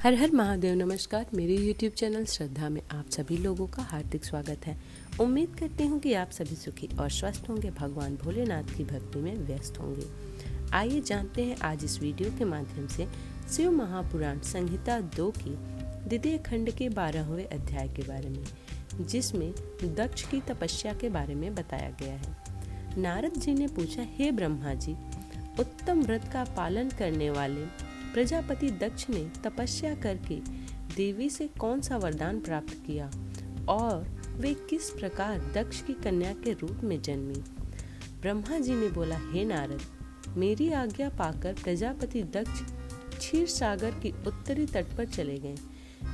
हर हर महादेव। नमस्कार। मेरे YouTube channel श्रद्धा में आप सभी लोगों का हार्दिक स्वागत है। उम्मीद करती हूँ कि आप सभी सुखी और स्वस्थ होंगे, भगवान भोलेनाथ की भक्ति में व्यस्त होंगे। आइए जानते हैं आज इस वीडियो के माध्यम से शिव महापुराण संहिता 2 की द्वितीय खंड के 12वें अध्याय के बारे में, जिसमें दक्ष की तपस्या के बारे में बताया गया है। नारद जी ने पूछा, हे ब्रह्मा जी, उत्तम व्रत का पालन करने वाले प्रजापति दक्ष ने तपस्या करके देवी से कौन सा वरदान प्राप्त किया और वे किस प्रकार दक्ष की कन्या के रूप में जन्मी। ब्रह्मा जी ने बोला, हे नारद, मेरी आज्ञा पाकर प्रजापति दक्ष क्षीर सागर की उत्तरी तट पर चले गए।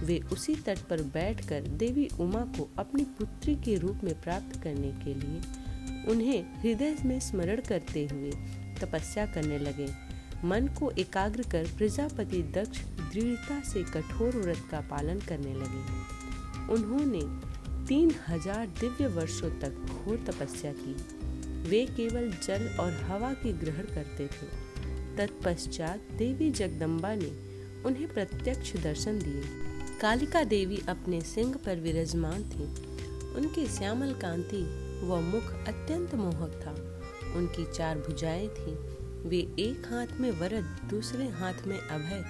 वे उसी तट पर बैठकर देवी उमा को अपनी पुत्री के रूप में प्राप्त करने के लिए उन्हें हृदय में स्मरण करते हुए तपस्या करने लगे। मन को एकाग्र कर प्रजापति दक्ष दृढ़ता से कठोर व्रत का पालन करने लगे। उन्होंने 3000 दिव्य वर्षों तक घोर तपस्या की। वे केवल जल और हवा की ग्रहण करते थे। तत्पश्चात देवी जगदम्बा ने उन्हें प्रत्यक्ष दर्शन दिए। कालिका देवी अपने सिंह पर विराजमान थी। उनकी श्यामल कांति व मुख अत्यंत मोहक था। उनकी 4 भुजाएं थीं। वे एक हाथ में वरद, दूसरे हाथ में अभय,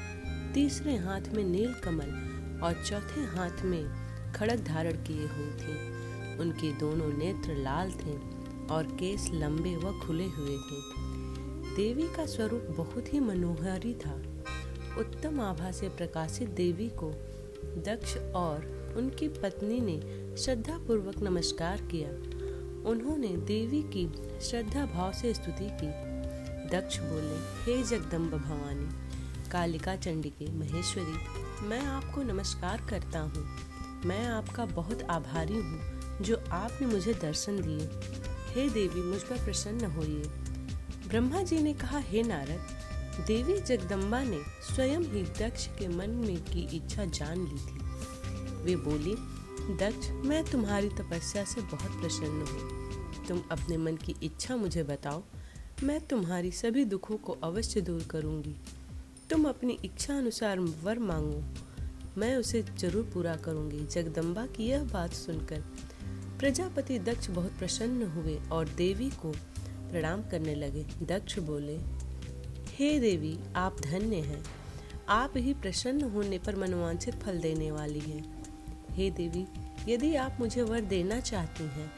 तीसरे हाथ में नील कमल और चौथे हाथ में खड्ग धारण किए हुई थी। उनके दोनों नेत्र लाल थे और केस लंबे व खुले हुए थे। देवी का स्वरूप बहुत ही मनोहारी था। उत्तम आभा से प्रकाशित देवी को दक्ष और उनकी पत्नी ने श्रद्धा पूर्वक नमस्कार किया। उन्होंने देवी की श्रद्धा भाव से स्तुति की। दक्ष बोले, हे जगदम्ब भवानी, कालिका चंडिके महेश्वरी, मैं आपको नमस्कार करता हूँ। मैं आपका बहुत आभारी हूँ जो आपने मुझे दर्शन दिए। हे देवी, मुझ पर प्रसन्न होइए। ब्रह्मा जी ने कहा, हे नारद, देवी जगदम्बा ने स्वयं ही दक्ष के मन में की इच्छा जान ली थी। वे बोली, दक्ष, मैं तुम्हारी तपस्या से बहुत प्रसन्न हूँ। तुम अपने मन की इच्छा मुझे बताओ, मैं तुम्हारी सभी दुखों को अवश्य दूर करूंगी। तुम अपनी इच्छा अनुसार वर मांगो, मैं उसे जरूर पूरा करूंगी। जगदम्बा की यह बात सुनकर प्रजापति दक्ष बहुत प्रसन्न हुए और देवी को प्रणाम करने लगे। दक्ष बोले, हे देवी, आप धन्य हैं। आप ही प्रसन्न होने पर मनोवांछित फल देने वाली हैं। हे देवी, यदि आप मुझे वर देना चाहती हैं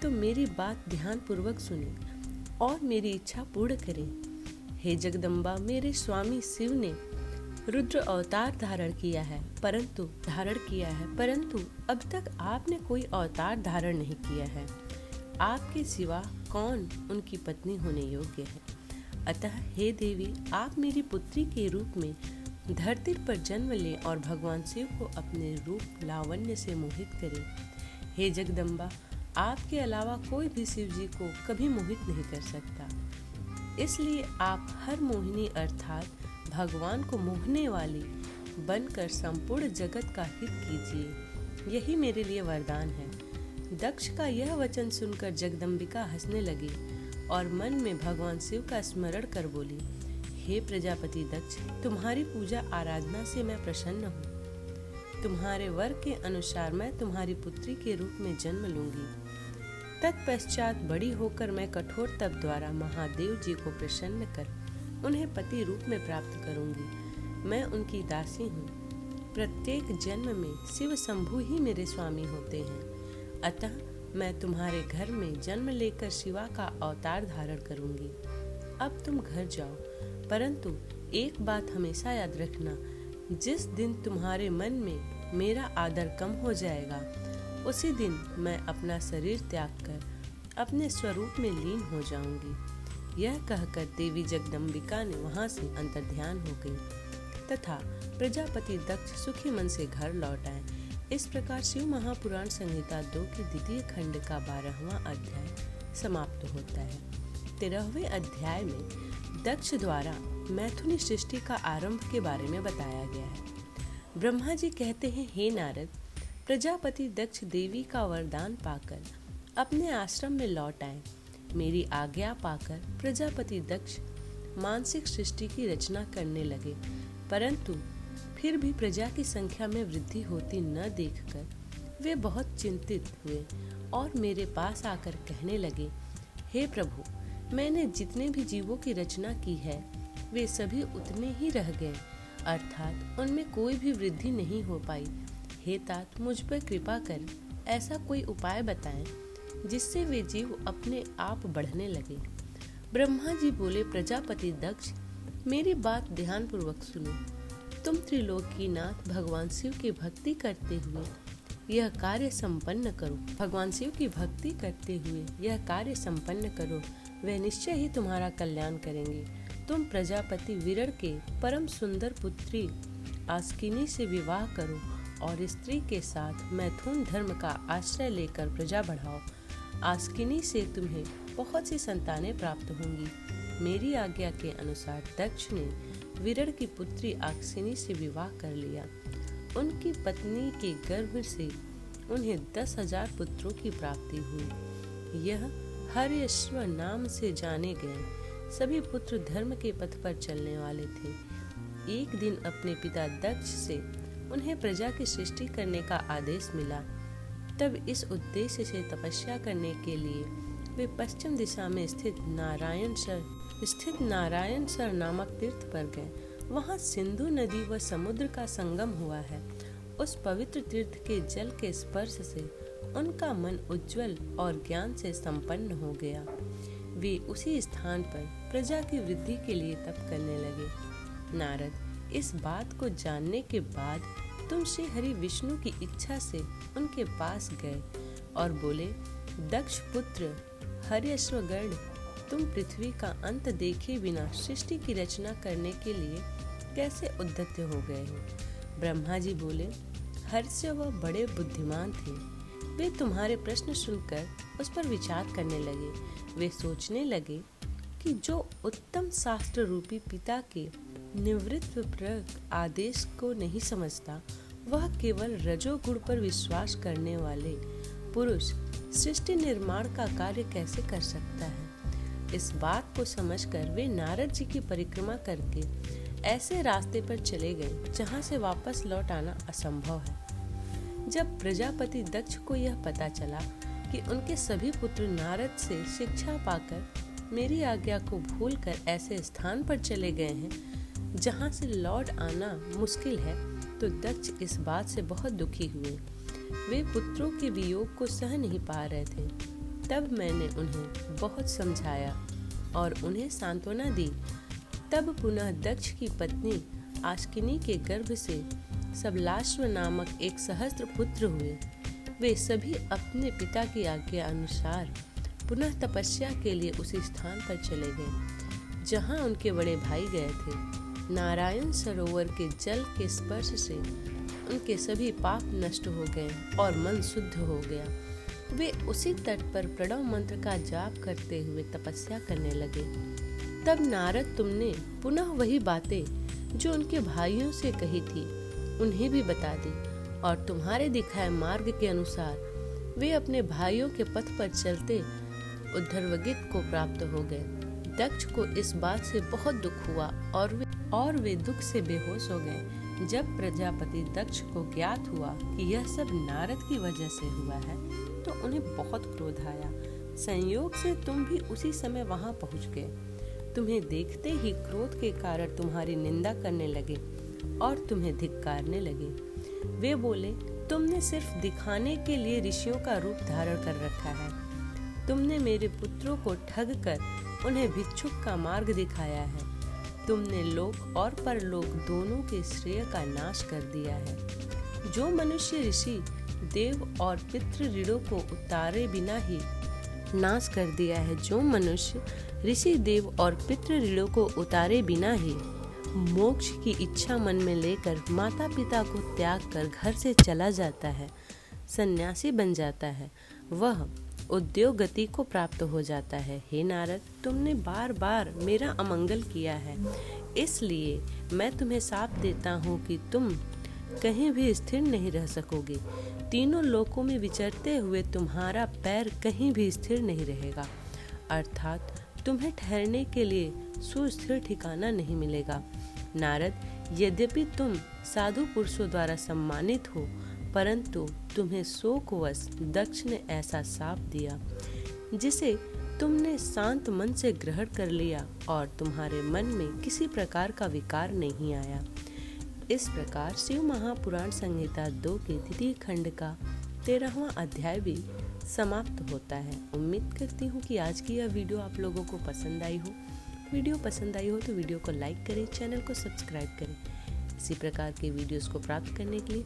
तो मेरी बात ध्यान पूर्वक सुने और मेरी इच्छा पूर्ण करें। हे जगदम्बा, मेरे स्वामी शिव ने रुद्र अवतार धारण किया है, परंतु अब तक आपने कोई अवतार धारण नहीं किया है। आपके सिवा कौन उनकी पत्नी होने योग्य है। अतः हे देवी, आप मेरी पुत्री के रूप में धरती पर जन्म लें और भगवान शिव को अपने रूप लावण्य से मोहित करें। हे जगदम्बा, आपके अलावा कोई भी शिव जी को कभी मोहित नहीं कर सकता। इसलिए आप हर मोहिनी अर्थात भगवान को मोहने वाली बनकर संपूर्ण जगत का हित कीजिए। यही मेरे लिए वरदान है। दक्ष का यह वचन सुनकर जगदम्बिका हंसने लगी और मन में भगवान शिव का स्मरण कर बोली, हे प्रजापति दक्ष, तुम्हारी पूजा आराधना से मैं प्रसन्न हूँ। तुम्हारे वर के अनुसार मैं तुम्हारी पुत्री के रूप में जन्म लूंगी। तत्पश्चात बड़ी होकर मैं कठोर तप द्वारा महादेव जी को प्रसन्न कर उन्हें पति रूप में प्राप्त करूंगी। मैं उनकी दासी हूँ। प्रत्येक जन्म में शिव शंभु ही मेरे स्वामी होते हैं। अतः मैं तुम्हारे घर में जन्म लेकर शिवा का अवतार धारण करूंगी। अब तुम घर जाओ, परंतु एक बात हमेशा याद रखना, जिस दिन तुम्हारे मन में मेरा आदर कम हो जाएगा, उसी दिन मैं अपना शरीर त्याग कर अपने स्वरूप में लीन हो जाऊंगी। यह कहकर देवी जगदम्बिका ने वहां से अंतर्ध्यान हो गई तथा प्रजापति दक्ष सुखी मन से घर लौट आए। इस प्रकार शिव महापुराण संहिता 2 की द्वितीय खंड का 12वां अध्याय समाप्त होता है। 13वें अध्याय में दक्ष द्वारा मैथुनी सृष्टि का आरंभ के बारे में बताया गया है। ब्रह्मा जी कहते हैं, हे नारद, प्रजापति दक्ष देवी का वरदान पाकर अपने आश्रम में लौट आए। मेरी आज्ञा पाकर प्रजापति दक्ष मानसिक सृष्टि की रचना करने लगे, परंतु फिर भी प्रजा की संख्या में वृद्धि होती न देखकर वे बहुत चिंतित हुए और मेरे पास आकर कहने लगे, हे प्रभु, मैंने जितने भी जीवों की रचना की है वे सभी उतने ही रह गए, अर्थात उनमें कोई भी वृद्धि नहीं हो पाई। हे तात, मुझ पर कृपा कर ऐसा कोई उपाय बताएं जिससे वे जीव अपने आप बढ़ने लगे। ब्रह्मा जी बोले, प्रजापति दक्ष, मेरी बात ध्यानपूर्वक सुनो। तुम त्रिलोकीनाथ भगवान शिव की भक्ति करते हुए यह कार्य संपन्न करो। भगवान शिव की भक्ति करते हुए यह कार्य संपन्न करो, वे निश्चय ही तुम्हारा कल्याण करेंगे। तुम प्रजापति विरण के परम सुंदर पुत्री आस्किनी से विवाह करो और स्त्री के साथ मैथुन धर्म का आश्रय लेकर प्रजा बढ़ाओ। आस्किनी से तुम्हें बहुत सी संतानें प्राप्त होंगी। मेरी आज्ञा के अनुसार दक्ष ने विरण की पुत्री आस्किनी से विवाह कर लिया। उनकी पत्नी के गर्भ से उन्हें 10,000 पुत्रों की प्राप्ति हुई। यह हर्यश्व नाम से जाने गए सभी पुत्र धर्म के पथ पर चलने वाले थे। एक दिन अपने पिता दक्ष से उन्हें प्रजा की सृष्टि करने का आदेश मिला। तब इस उद्देश्य से तपस्या करने के लिए वे पश्चिम दिशा में स्थित नारायणसर नामक तीर्थ पर गए। वहाँ सिंधु नदी व समुद्र का संगम हुआ है। उस पवित्र तीर्थ के जल के स्पर्श से उनका मन उज्जवल और ज्ञान से संपन्न हो गया। वे उसी स्थान पर प्रजा की वृद्धि के लिए तप करने लगे। नारद इस बात को जानने के बाद तुम श्री हरि विष्णु की इच्छा से उनके पास गए और बोले, दक्ष पुत्र हर्यश्वगण, तुम पृथ्वी का अंत देखे बिना सृष्टि की रचना करने के लिए कैसे उद्यत हो गए हो? ब्रह्मा जी बोले, हर्यश्व बड़े बुद्धिमान थे। वे तुम्हारे प्रश्न सुनकर उस पर विचार करने लगे। वे सोचने लगे कि जो उत्तम शास्त्र रूपी पिता के निवृत्त आदेश को नहीं समझता, वह केवल रजोगुण पर विश्वास करने वाले पुरुष सृष्टि निर्माण का कार्य कैसे कर सकता है। इस बात को समझकर वे नारद जी की परिक्रमा करके ऐसे रास्ते पर चले गए जहाँ से वापस लौट आना असंभव है। जब प्रजापति दक्ष को यह पता चला कि उनके सभी पुत्र नारद से शिक्षा पाकर मेरी आज्ञा को भूलकर ऐसे स्थान पर चले गए हैं जहाँ से लौट आना मुश्किल है, तो दक्ष इस बात से बहुत दुखी हुए। वे पुत्रों के वियोग को सह नहीं पा रहे थे। तब मैंने उन्हें बहुत समझाया और उन्हें सांत्वना दी। तब पुनः दक्ष की पत्नी आस्किनी के गर्भ से सबलाश्व नामक एक सहस्त्र पुत्र हुए। वे सभी अपने पिता की आज्ञा अनुसार पुनः तपस्या के लिए उसी स्थान पर चले गए जहाँ उनके बड़े भाई गए थे। नारायण सरोवर के जल के स्पर्श से उनके सभी पाप नष्ट हो गए और मन शुद्ध हो गया। वे उसी तट पर प्रणव मंत्र का जाप करते हुए तपस्या करने लगे। तब नारद तुमने पुनः वही बातें जो उनके भाइयों से कही थी उन्हें भी बता दी और तुम्हारे दिखाए मार्ग के अनुसार वे अपने भाइयों के पथ पर चलते उद्धर्वगित को प्राप्त हो गए। दक्ष को इस बात से बहुत दुख हुआ और वे दुख से बेहोश हो गए। जब प्रजापति दक्ष को ज्ञात हुआ कि यह सब नारद की वजह से हुआ है, तो उन्हें बहुत क्रोध आया। संयोग से तुम भी उसी समय वहां पहुंच गए। तुम्हें देखते ही क्रोध के कारण तुम्हारी निंदा करने लगे और तुम्हें धिक्कारने लगे। वे बोले, तुमने सिर्फ दिखाने के लिए ऋषियों का रूप धारण कर रखा है। तुमने मेरे पुत्रों को ठग कर उन्हें भिक्षुक का मार्ग दिखाया है। तुमने लोक और परलोक दोनों के श्रेय का नाश कर दिया है। जो मनुष्य ऋषि देव और पितृ ऋणों को उतारे बिना ही नाश कर दिया है, जो मनुष्य ऋषि देव और पितृ ऋणों को उतारे बिना ही मोक्ष की इच्छा मन में लेकर माता पिता को त्याग कर घर से चला जाता है, सन्यासी बन जाता है, वह उद्योग गति को प्राप्त हो जाता है। हे नारद, तुमने बार बार मेरा अमंगल किया है, इसलिए मैं तुम्हें शाप देता हूँ कि तुम कहीं भी स्थिर नहीं रह सकोगे। तीनों लोकों में विचरते हुए तुम्हारा पैर कहीं भी स्थिर नहीं रहेगा, अर्थात तुम्हें ठहरने के लिए सुस्थिर ठिकाना नहीं मिलेगा। नारद, यद्यपि तुम साधु पुरुषों द्वारा सम्मानित हो, परंतु तुम्हें शोकवश दक्ष ने ऐसा शाप दिया जिसे तुमने शांत मन से ग्रहण कर लिया और तुम्हारे मन में किसी प्रकार का विकार नहीं आया। इस प्रकार शिव महापुराण संहिता 2 के द्वितीय खंड का 13वां अध्याय भी समाप्त होता है। उम्मीद करती हूँ कि आज की यह वीडियो आप लोगों को पसंद आई हो। वीडियो पसंद आई हो तो वीडियो को लाइक करें, चैनल को सब्सक्राइब करें। इसी प्रकार के वीडियोस को प्राप्त करने के लिए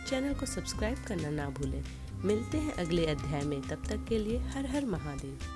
चैनल को सब्सक्राइब करना ना भूलें। मिलते हैं अगले अध्याय में, तब तक के लिए हर हर महादेव।